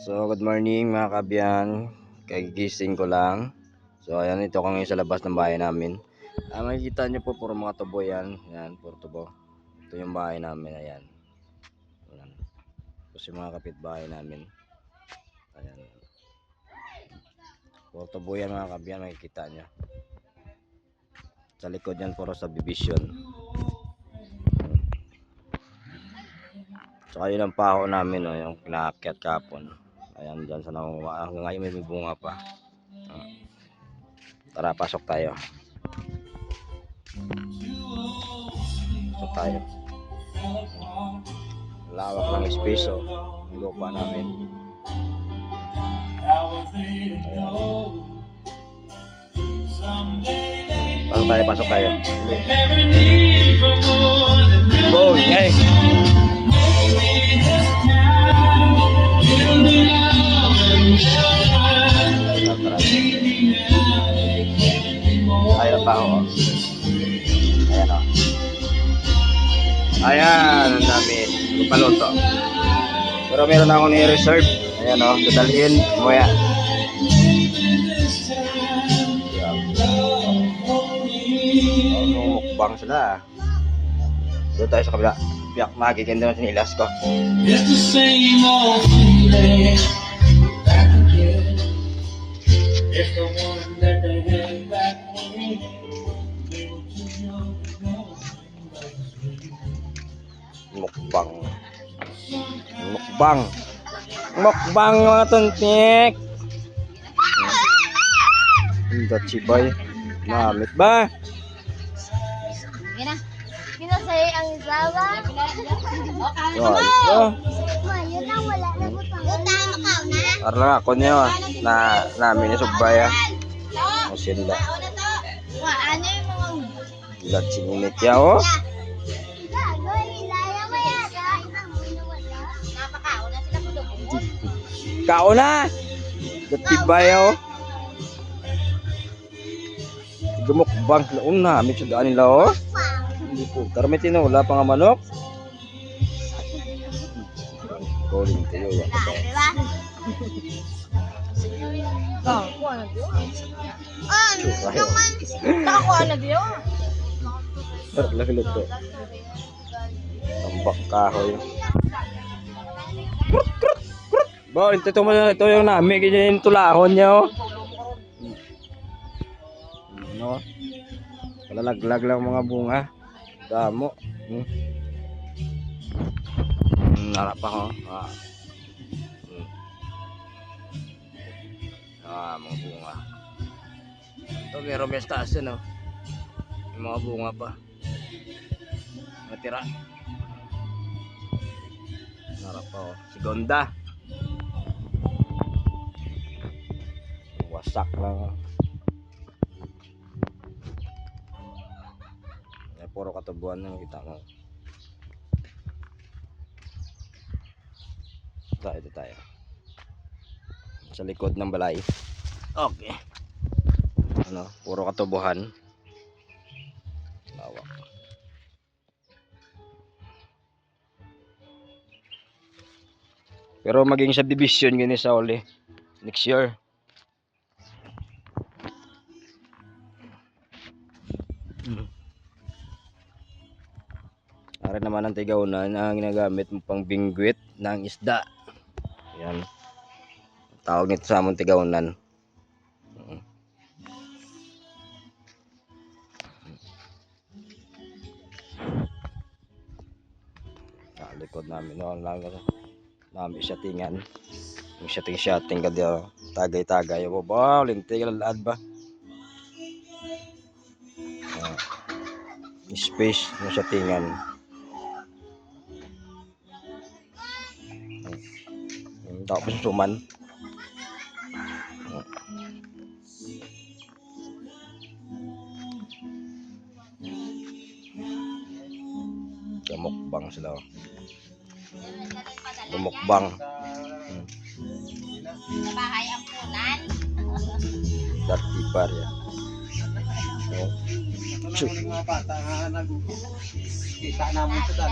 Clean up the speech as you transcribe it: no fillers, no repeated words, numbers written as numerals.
So, good morning mga kabyan. Kagigising ko lang. So, ayan, ito ko ngayon sa labas ng bahay namin. Makikita nyo po, puro mga tubo yan. Ayan, puro tubo. Ito yung bahay namin, ayan. Ayan. Tapos yung mga kapitbahay namin. Ayan. Puro tubo yan mga kabyan, makikita nyo. Sa likod yan, puro subdivision. Saka yun ang paho namin, no, yung kinaakyat kapon. Ayan, dyan sa nangunguha. Hanggang ngayon may bunga pa. Tara, pasok tayo. Pasok tayo. Lawak ng space, oh. Yung lupa namin. Ayan. Pasok tayo. Boy, ngay! Ayan pa ako. Ayan o. Ayan, ang dami. Lupaluto. Pero meron akong ni-reserve. Ayan o, dadalhin. Muya. Mukbang sila. Doon tayo sa kabila. Piyak, makikita natin ilas ko. It's the same old feeling back again. It's the one that they had back when they were too young to go. Mukbang. Mukbang. Mukbang mga tuntik. Hindi chibay. Mamit ba? Pinasay ang isawa. Yun ang wala na butang. Arla ako niyo na namin ni Subbaya. Musinda. Ano yung mga Ilat sinimit ya oh. Kauna. Gatibay oh. Gumukbang na una, may sudaan nila oh. Hindi po. Karami tinula pa nga manok. Calling tayo yan. Nakakuha na diyo. Nakakuha na diyo. Laki luto. Tambak kahoy. Krut krut krut. Bo, ito yung namin ganyan yung tulahon niya oh. No. Kalalaglag lang mga bunga. Damo. Narap ako. Mga bunga. Ito meron may taas yan, oh. Yung mga bunga pa. Matira. Narap ako. Sigonda. Wasak lang. Puro katubuan yung kita mo. Ito tayo. Sa likod ng balay. Okay. Ano, puro katubuhan. Lawak. Pero maging subdivision gini sa uli next year. Para naman ang tigawnan na ginagamit mo pang bingwit ng isda. Ayan. Tawag nito sa among tigawnan. Likod namin no, lang namin settingan. Yung setting ka diyo, tagay-tagay mo ba, lintig lalad ba? Space ng settingan. Tapos suman. Mukbang sila. Mukbang. Sa bahay ang punan. Dati bar ya. Oh. Mga bata nga kita namin sa